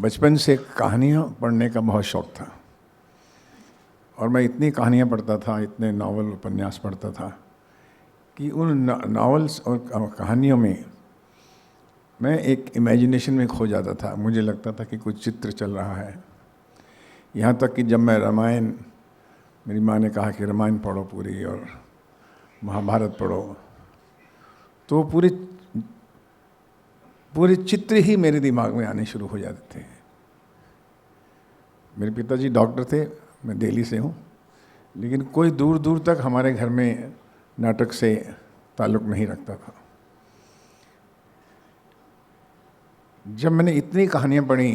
बचपन से कहानियाँ पढ़ने का बहुत शौक़ था और मैं इतनी कहानियाँ पढ़ता था, इतने नावल उपन्यास पढ़ता था कि उन नावल्स और कहानियों में मैं एक इमेजिनेशन में खो जाता था। मुझे लगता था कि कुछ चित्र चल रहा है। यहाँ तक कि जब मैं रामायण, मेरी माँ ने कहा कि रामायण पढ़ो पूरी और महाभारत पढ़ो, तो पूरे चित्र ही मेरे दिमाग में आने शुरू हो जाते थे। मेरे पिताजी डॉक्टर थे, मैं दिल्ली से हूँ, लेकिन कोई दूर दूर तक हमारे घर में नाटक से ताल्लुक़ नहीं रखता था। जब मैंने इतनी कहानियाँ पढ़ी,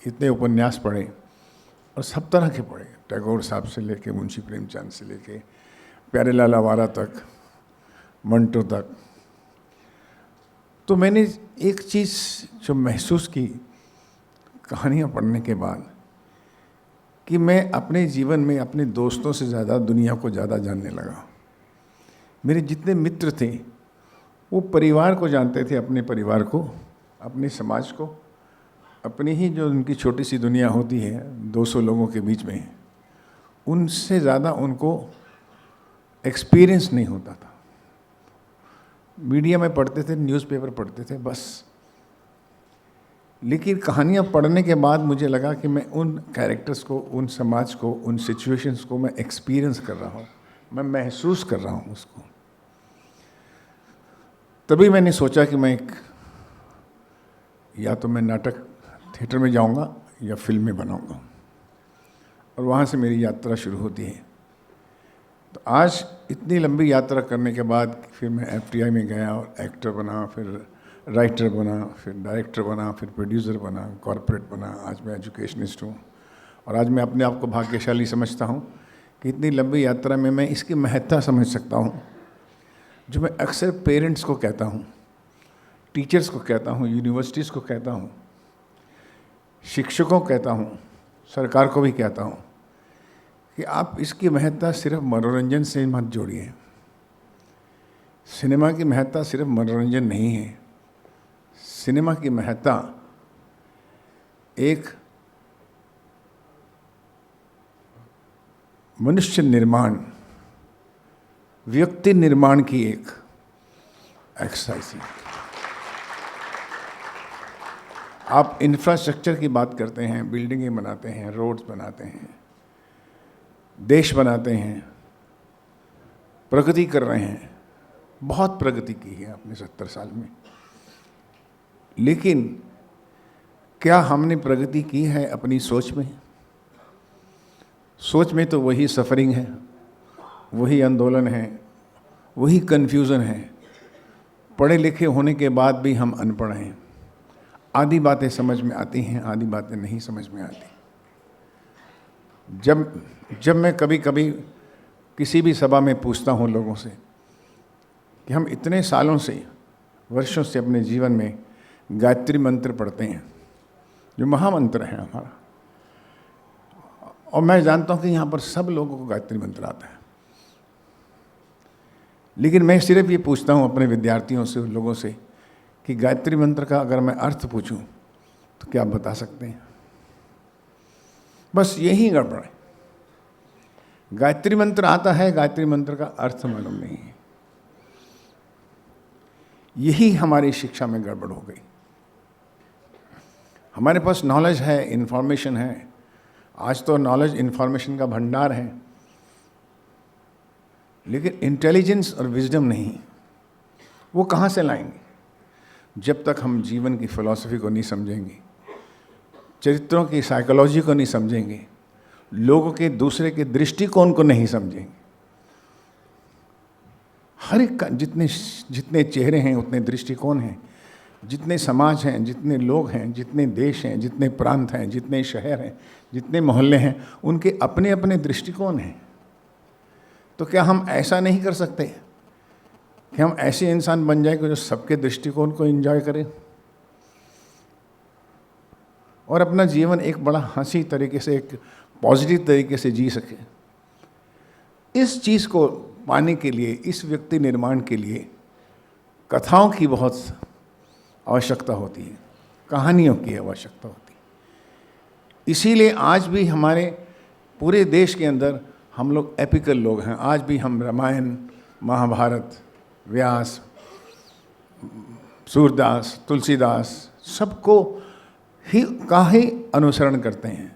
इतने उपन्यास पढ़े और सब तरह के पढ़े, टैगोर साहब से लेके मुंशी प्रेमचंद से लेके प्यारेलाल आवारा तक, मंटो तक, तो मैंने एक चीज़ जो महसूस की कहानियाँ पढ़ने के बाद कि मैं अपने जीवन में अपने दोस्तों से ज़्यादा दुनिया को ज़्यादा जानने लगा। मेरे जितने मित्र थे वो परिवार को जानते थे, अपने परिवार को, अपने समाज को, अपनी ही जो उनकी छोटी सी दुनिया होती है 200 लोगों के बीच में, उनसे ज़्यादा उनको एक्सपीरियंस नहीं होता था। मीडिया में पढ़ते थे, न्यूज़पेपर पढ़ते थे बस। लेकिन कहानियाँ पढ़ने के बाद मुझे लगा कि मैं उन कैरेक्टर्स को, उन समाज को, उन सिचुएशंस को मैं एक्सपीरियंस कर रहा हूँ, मैं महसूस कर रहा हूँ उसको। तभी मैंने सोचा कि मैं या तो मैं नाटक थिएटर में जाऊँगा या फिल्में बनाऊँगा, और वहाँ से मेरी यात्रा शुरू होती है। तो आज इतनी लंबी यात्रा करने के बाद फिर मैं FTI में गया और एक्टर बना, फिर राइटर बना, फिर डायरेक्टर बना, फिर प्रोड्यूसर बना, कॉर्पोरेट बना, आज मैं एजुकेशनिस्ट हूँ। और आज मैं अपने आप को भाग्यशाली समझता हूँ कि इतनी लंबी यात्रा में मैं इसकी महत्ता समझ सकता हूँ, जो मैं अक्सर पेरेंट्स को कहता हूँ, टीचर्स को कहता हूँ, यूनिवर्सिटीज़ को कहता हूँ, शिक्षकों को कहता हूँ, सरकार को भी कहता हूँ कि आप इसकी महत्ता सिर्फ मनोरंजन से मत जोड़िए। सिनेमा की महत्ता सिर्फ मनोरंजन नहीं है। सिनेमा की महत्ता एक मनुष्य निर्माण, व्यक्ति निर्माण की एक एक्सरसाइज है। आप इंफ्रास्ट्रक्चर की बात करते हैं, बिल्डिंगें बनाते हैं, रोड्स बनाते हैं, देश बनाते हैं, प्रगति कर रहे हैं, बहुत प्रगति की है आपने 70 साल में। लेकिन क्या हमने प्रगति की है अपनी सोच में? सोच में तो वही सफरिंग है, वही आंदोलन है, वही कन्फ्यूज़न है। पढ़े लिखे होने के बाद भी हम अनपढ़ हैं। आधी बातें समझ में आती हैं, आधी बातें नहीं समझ में आती। जब मैं कभी कभी किसी भी सभा में पूछता हूँ लोगों से कि हम इतने सालों से, वर्षों से अपने जीवन में गायत्री मंत्र पढ़ते हैं, जो महामंत्र है हमारा, और मैं जानता हूँ कि यहाँ पर सब लोगों को गायत्री मंत्र आता है, लेकिन मैं सिर्फ ये पूछता हूँ अपने विद्यार्थियों से, उन लोगों से कि गायत्री मंत्र का अगर मैं अर्थ पूछूं तो क्या आप बता सकते हैं? बस यही गड़बड़ है। गायत्री मंत्र आता है, गायत्री मंत्र का अर्थ मालूम नहीं है। यही हमारी शिक्षा में गड़बड़ हो गई। हमारे पास नॉलेज है, इन्फॉर्मेशन है, आज तो नॉलेज इन्फॉर्मेशन का भंडार है, लेकिन इंटेलिजेंस और विजडम नहीं। वो कहाँ से लाएंगे? जब तक हम जीवन की फिलॉसफी को नहीं समझेंगे, चरित्रों की साइकोलॉजी को नहीं समझेंगे, लोगों के दूसरे के दृष्टिकोण को नहीं समझेंगे। हर एक का जितने चेहरे हैं उतने दृष्टिकोण हैं, जितने समाज हैं, जितने लोग हैं, जितने देश हैं, जितने प्रांत हैं, जितने शहर हैं, जितने मोहल्ले हैं, उनके अपने अपने दृष्टिकोण हैं। तो क्या हम ऐसा नहीं कर सकते कि हम ऐसे इंसान बन जाए कि जो सबके दृष्टिकोण को एंजॉय करें और अपना जीवन एक बड़ा हंसी तरीके से, एक पॉजिटिव तरीके से जी सके? इस चीज़ को पाने के लिए, इस व्यक्ति निर्माण के लिए कथाओं की बहुत आवश्यकता होती है, कहानियों की आवश्यकता होती है। इसीलिए आज भी हमारे पूरे देश के अंदर हम लोग एपिकल लोग हैं। आज भी हम रामायण, महाभारत, व्यास, सूरदास, तुलसीदास सबको ही अनुसरण करते हैं।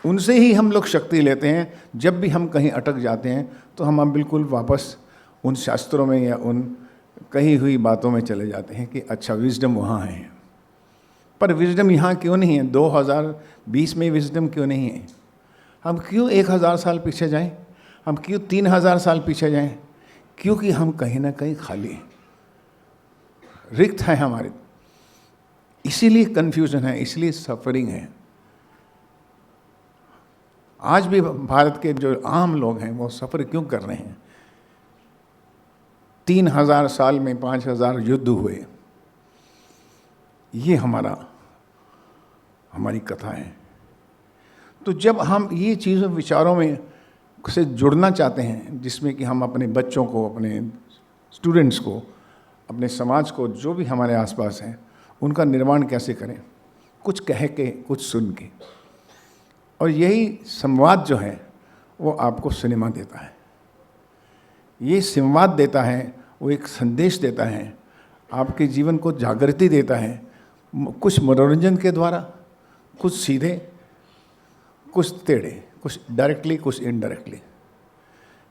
उनसे ही हम लोग शक्ति लेते हैं। जब भी हम कहीं अटक जाते हैं तो हम बिल्कुल वापस उन शास्त्रों में या उन कही हुई बातों में चले जाते हैं कि अच्छा विजडम वहाँ है। पर विजडम यहाँ क्यों नहीं है? 2020 में विजडम क्यों नहीं है? हम क्यों 1000 साल पीछे जाएं? हम क्यों 3000 साल पीछे जाएं? क्योंकि हम कहीं ना कहीं खाली हैं, रिक्त है हमारे। इसीलिए कन्फ्यूजन है, इसलिए सफरिंग है। आज भी भारत के जो आम लोग हैं वो सफ़र क्यों कर रहे हैं? 3000 साल में 5000 युद्ध हुए। ये हमारी कथा है। तो जब हम ये चीज़ों विचारों में से जुड़ना चाहते हैं, जिसमें कि हम अपने बच्चों को, अपने स्टूडेंट्स को, अपने समाज को, जो भी हमारे आसपास हैं, उनका निर्माण कैसे करें, कुछ कह के, कुछ सुन के। और यही संवाद जो है वो आपको सिनेमा देता है। ये संवाद देता है, वो एक संदेश देता है, आपके जीवन को जागृति देता है, कुछ मनोरंजन के द्वारा, कुछ सीधे, कुछ टेढ़े, कुछ डायरेक्टली, कुछ इनडायरेक्टली।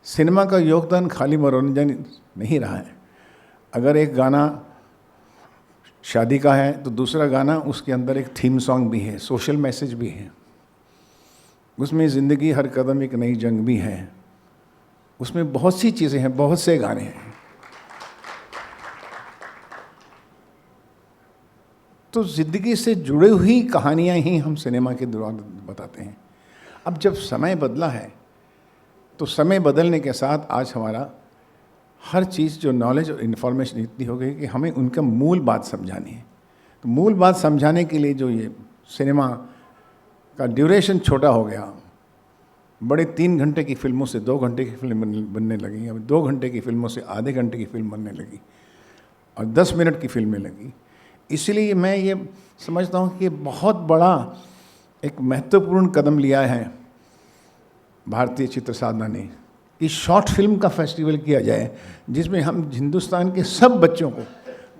सिनेमा का योगदान खाली मनोरंजन नहीं रहा है। अगर एक गाना शादी का है तो दूसरा गाना उसके अंदर एक थीम सॉन्ग भी है, सोशल मैसेज भी है। उसमें ज़िंदगी हर कदम एक नई जंग भी है। उसमें बहुत सी चीज़ें हैं, बहुत से गाने हैं। तो ज़िंदगी से जुड़ी हुई कहानियाँ ही हम सिनेमा के दौरान बताते हैं। अब जब समय बदला है तो समय बदलने के साथ आज हमारा हर चीज़ जो नॉलेज और इन्फॉर्मेशन इतनी हो गई कि हमें उनका मूल बात समझानी है। तो मूल बात समझाने के लिए जो ये सिनेमा का ड्यूरेशन छोटा हो गया, बड़े 3 घंटे की फिल्मों से 2 घंटे की फिल्म बनने लगी, अब 2 घंटे की फिल्मों से आधे घंटे की फिल्म बनने लगी और 10 मिनट की फिल्में लगी। इसलिए मैं ये समझता हूँ कि बहुत बड़ा एक महत्वपूर्ण कदम लिया है भारतीय चित्र साधना ने कि शॉर्ट फिल्म का फेस्टिवल किया जाए, जिसमें हम हिंदुस्तान के सब बच्चों को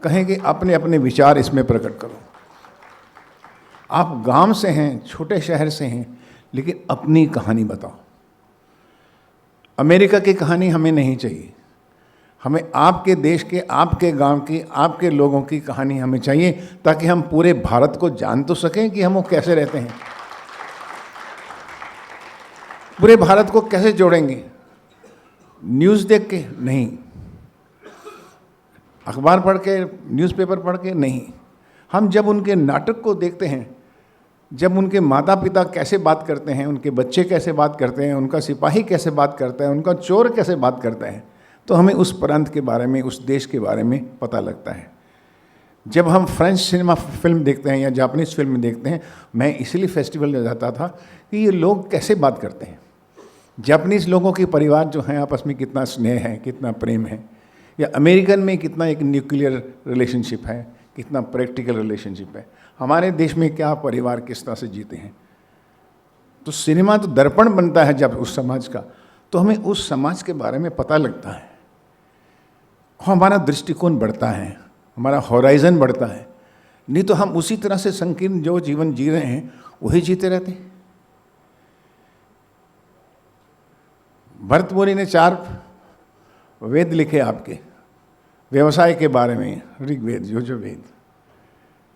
कहें कि अपने अपने विचार इसमें प्रकट करो। आप गांव से हैं, छोटे शहर से हैं, लेकिन अपनी कहानी बताओ। अमेरिका की कहानी हमें नहीं चाहिए, हमें आपके देश के, आपके गांव की, आपके लोगों की कहानी हमें चाहिए, ताकि हम पूरे भारत को जान तो सकें कि हम वो कैसे रहते हैं। पूरे भारत को कैसे जोड़ेंगे? न्यूज़ देख के नहीं, अखबार पढ़ के, न्यूज़पेपर पढ़ के नहीं। हम जब उनके नाटक को देखते हैं, जब उनके माता पिता कैसे बात करते हैं, उनके बच्चे कैसे बात करते हैं, उनका सिपाही कैसे बात करता है, उनका चोर कैसे बात करता है, तो हमें उस प्रांत के बारे में, उस देश के बारे में पता लगता है। जब हम फ्रेंच सिनेमा फिल्म देखते हैं या जापानीज़ फिल्म देखते हैं, मैं इसलिए फेस्टिवल में जाता था कि ये लोग कैसे बात करते हैं। जापानीज़ लोगों के परिवार जो हैं आपस में कितना स्नेह है, कितना प्रेम है, या अमेरिकन में कितना एक न्यूक्लियर रिलेशनशिप है, कितना प्रैक्टिकल रिलेशनशिप है। हमारे देश में क्या परिवार किस तरह से जीते हैं। तो सिनेमा तो दर्पण बनता है जब उस समाज का, तो हमें उस समाज के बारे में पता लगता है, हमारा दृष्टिकोण बढ़ता है, हमारा हॉराइजन बढ़ता है। नहीं तो हम उसी तरह से संकीर्ण जो जीवन जी रहे हैं वही जीते रहते हैं। भरत मुनि ने 4 वेद लिखे आपके व्यवसाय के बारे में, ऋग्वेद, जो वेद,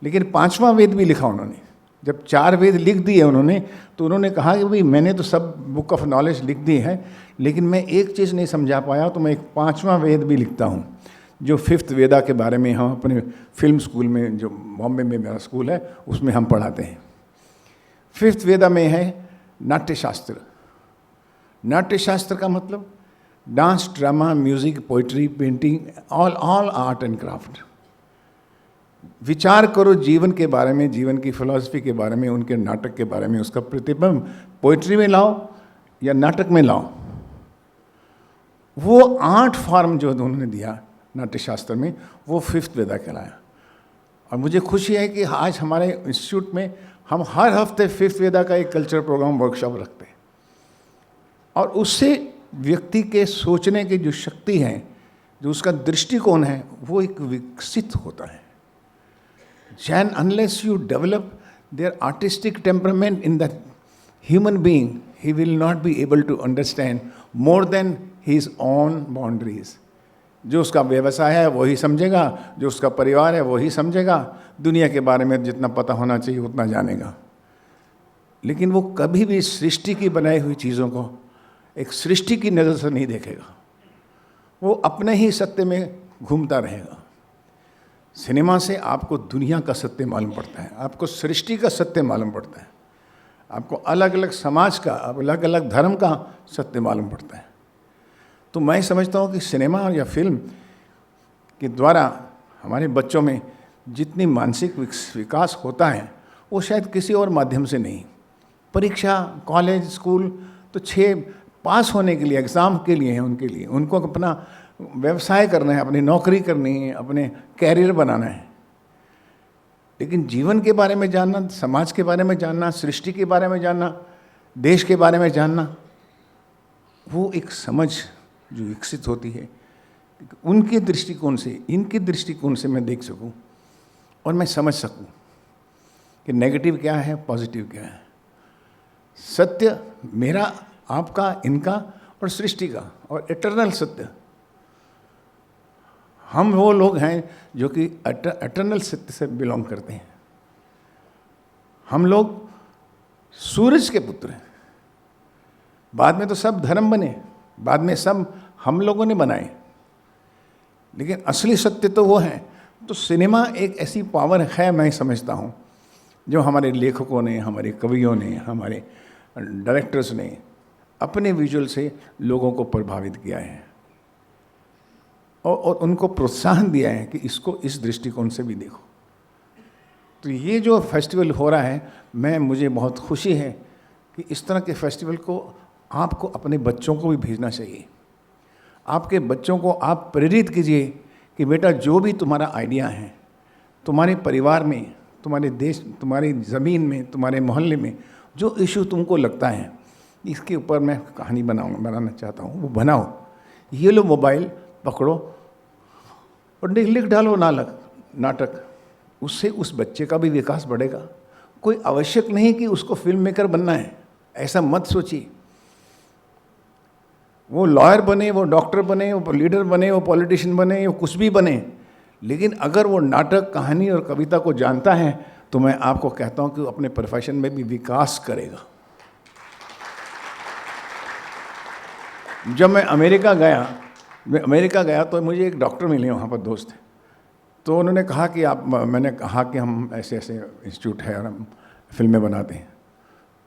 लेकिन 5वां वेद भी लिखा उन्होंने। जब 4 वेद लिख दिए उन्होंने, तो उन्होंने कहा कि भाई मैंने तो सब बुक ऑफ नॉलेज लिख दी है, लेकिन मैं एक चीज़ नहीं समझा पाया, तो मैं एक 5वां वेद भी लिखता हूँ, जो 5th वेदा के बारे में हम अपने फिल्म स्कूल में, जो बॉम्बे में मेरा स्कूल है, उसमें हम पढ़ाते हैं। 5th वेदा में है नाट्यशास्त्र। नाट्यशास्त्र का मतलब dance, drama, music, poetry, painting, all art and craft. विचार करो जीवन के बारे में, जीवन की फिलॉसफी के बारे में, उनके नाटक के बारे में, उसका प्रतिबिंब पोइट्री में लाओ या नाटक में लाओ। वो 8 फॉर्म जो उन्होंने दिया नाट्यशास्त्र में, वो 5th वेदा कहलाया। और मुझे खुशी है कि आज हमारे इंस्टीट्यूट में हम हर हफ्ते फिफ्थ वेदा का एक कल्चर प्रोग्राम वर्कशॉप रखते हैं, और उससे व्यक्ति के सोचने की जो शक्ति है, जो उसका दृष्टिकोण है, वो एक विकसित होता है. And unless you develop their artistic temperament in that human being, he will not be able to understand more than his own boundaries. जो उसका व्यवसाय है वही समझेगा, जो उसका परिवार है वही समझेगा, दुनिया के बारे में जितना पता होना चाहिए उतना जानेगा. लेकिन वो कभी भी सृष्टि की बनाई हुई चीज़ों को एक सृष्टि की नज़र से नहीं देखेगा. वो अपने ही सत्य में घूमता रहेगा. सिनेमा से आपको दुनिया का सत्य मालूम पड़ता है, आपको सृष्टि का सत्य मालूम पड़ता है, आपको अलग अलग समाज का, अलग अलग धर्म का सत्य मालूम पड़ता है. तो मैं समझता हूँ कि सिनेमा या फिल्म के द्वारा हमारे बच्चों में जितनी मानसिक विकास होता है वो शायद किसी और माध्यम से नहीं. परीक्षा, कॉलेज, स्कूल तो 6 पास होने के लिए, एग्ज़ाम के लिए है उनके लिए. उनको अपना व्यवसाय करना है, अपनी नौकरी करनी है, अपने कैरियर बनाना है. लेकिन जीवन के बारे में जानना, समाज के बारे में जानना, सृष्टि के बारे में जानना, देश के बारे में जानना, वो एक समझ जो विकसित होती है, उनके दृष्टिकोण से, इनके दृष्टिकोण से मैं देख सकूं और मैं समझ सकूं कि नेगेटिव क्या है, पॉजिटिव क्या है. सत्य मेरा, आपका, इनका और सृष्टि का, और इटर्नल सत्य. हम वो लोग हैं जो कि इटर्नल सत्य से बिलोंग करते हैं. हम लोग सूरज के पुत्र हैं. बाद में तो सब धर्म बने, बाद में सब हम लोगों ने बनाए, लेकिन असली सत्य तो वो है. तो सिनेमा एक ऐसी पावर है, मैं समझता हूँ, जो हमारे लेखकों ने, हमारे कवियों ने, हमारे डायरेक्टर्स ने अपने विजुअल से लोगों को प्रभावित किया है और उनको प्रोत्साहन दिया है कि इसको इस दृष्टिकोण से भी देखो. तो ये जो फेस्टिवल हो रहा है, मुझे बहुत खुशी है कि इस तरह के फेस्टिवल को आपको अपने बच्चों को भी भेजना चाहिए. आपके बच्चों को आप प्रेरित कीजिए कि बेटा, जो भी तुम्हारा आइडिया है, तुम्हारे परिवार में, तुम्हारे देश, तुम्हारी ज़मीन में, तुम्हारे मोहल्ले में जो इशू तुमको लगता है, इसके ऊपर मैं कहानी बनाना चाहता हूँ, वो बनाओ. ये लो मोबाइल पकड़ो और लिख डालो नाटक. उससे उस बच्चे का भी विकास बढ़ेगा. कोई आवश्यक नहीं कि उसको फिल्म मेकर बनना है, ऐसा मत सोचिए. वो लॉयर बने, वो डॉक्टर बने, वो लीडर बने, वो पॉलिटिशियन बने, वो कुछ भी बने, लेकिन अगर वो नाटक, कहानी और कविता को जानता है तो मैं आपको कहता हूँ कि वो अपने प्रोफेशन में भी विकास करेगा. जब मैं अमेरिका गया तो मुझे एक डॉक्टर मिले वहाँ पर, दोस्त. तो उन्होंने कहा कि मैंने कहा कि हम ऐसे ऐसे इंस्टीट्यूट है और हम फिल्में बनाते हैं.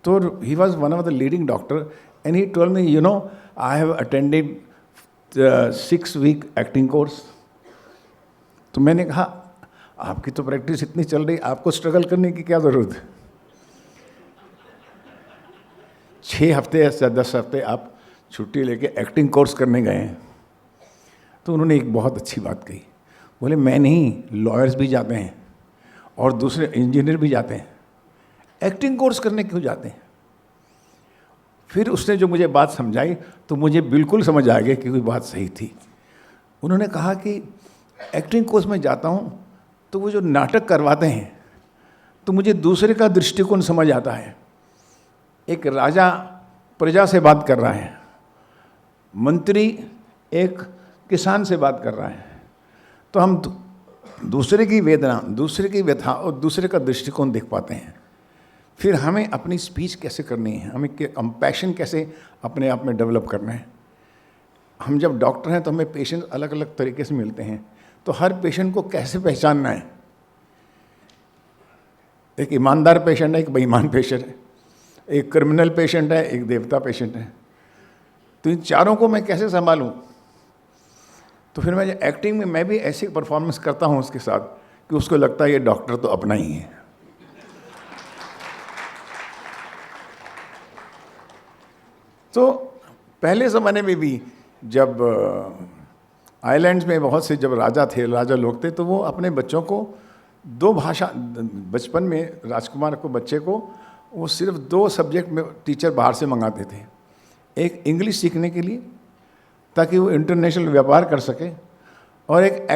तो he was one of the leading doctor and he told me, you know, I have attended 6 week acting course. तो मैंने कहा, आपकी तो प्रैक्टिस इतनी चल रही, आपको स्ट्रगल करने की क्या ज़रूरत है. 6 हफ्ते या 10 हफ्ते आप छुट्टी लेके एक्टिंग कोर्स करने गए हैं. तो उन्होंने एक बहुत अच्छी बात कही. बोले, मैं नहीं, लॉयर्स भी जाते हैं और दूसरे इंजीनियर भी जाते हैं, एक्टिंग कोर्स करने क्यों जाते हैं. फिर उसने जो मुझे बात समझाई तो मुझे बिल्कुल समझ आ गया कि कोई बात सही थी. उन्होंने कहा कि एक्टिंग कोर्स में जाता हूँ तो वो जो नाटक करवाते हैं तो मुझे दूसरे का दृष्टिकोण समझ आता है. एक राजा प्रजा से बात कर रहा है, मंत्री एक किसान से बात कर रहा है, तो हम दूसरे की वेदना, दूसरे की व्यथा और दूसरे का दृष्टिकोण देख पाते हैं. फिर हमें अपनी स्पीच कैसे करनी है, हमें कंपैशन कैसे अपने आप में डेवलप करना है. हम जब डॉक्टर हैं तो हमें पेशेंट अलग अलग तरीके से मिलते हैं, तो हर पेशेंट को कैसे पहचानना है. एक ईमानदार पेशेंट है, एक बेईमान पेशेंट है, एक क्रिमिनल पेशेंट है, एक देवता पेशेंट है. तो इन चारों को मैं कैसे संभालूं. तो फिर मैं एक्टिंग में मैं भी ऐसी परफॉर्मेंस करता हूं उसके साथ कि उसको लगता है ये डॉक्टर तो अपना ही है. तो पहले ज़माने में भी जब आइलैंड्स में बहुत से जब राजा लोग थे, तो वो अपने बच्चों को 2 भाषा, बचपन में राजकुमार को, बच्चे को वो सिर्फ 2 सब्जेक्ट में टीचर बाहर से मंगाते थे। एक इंग्लिश सीखने के लिए ताकि वो इंटरनेशनल व्यापार कर सके, और एक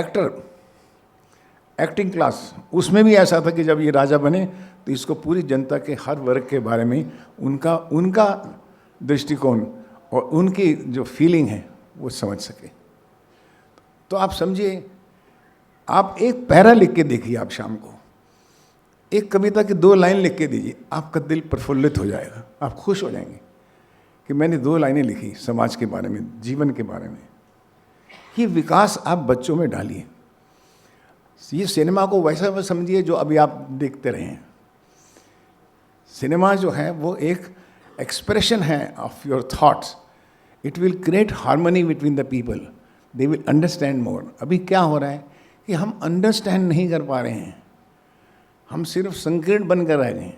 एक्टिंग क्लास, उसमें भी ऐसा था कि जब ये राजा बने तो इसको पूरी जनता के हर वर्ग के बारे में उनका दृष्टिकोण और उनकी जो फीलिंग है वो समझ सके। तो आप समझिए, आप एक पैरा लिख के देखिए, आप शाम को एक कविता की 2 लाइन लिख के दीजिए, आपका दिल प्रफुल्लित हो जाएगा, आप खुश हो जाएंगे कि मैंने 2 लाइनें लिखी समाज के बारे में, जीवन के बारे में। ये विकास आप बच्चों में डालिए। ये सिनेमा को वैसा समझिए जो अभी आप देखते रहे हैं। सिनेमा जो है वो एक एक्सप्रेशन है of your thoughts. It will create harmony between the people, they will understand more. अभी क्या हो रहा है कि हम अंडरस्टैंड नहीं कर पा रहे हैं, हम सिर्फ संकीर्ण बनकर रह गए।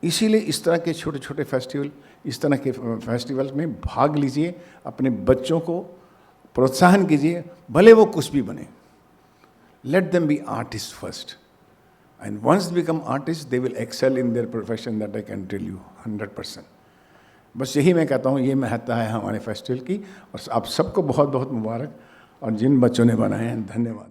इसीलिए इस तरह के छोटे छोटे फेस्टिवल, इस तरह के फेस्टिवल्स में भाग लीजिए, अपने बच्चों को प्रोत्साहन कीजिए, भले वो कुछ भी बने। Let them be artists first, and once they become artists, they will excel in their profession. That I can tell you 100%. बस यही मैं कहता हूँ, ये महत्ता है हमारे फेस्टिवल की। और आप सबको बहुत बहुत मुबारक, और जिन बच्चों ने बनाए हैं, धन्यवाद।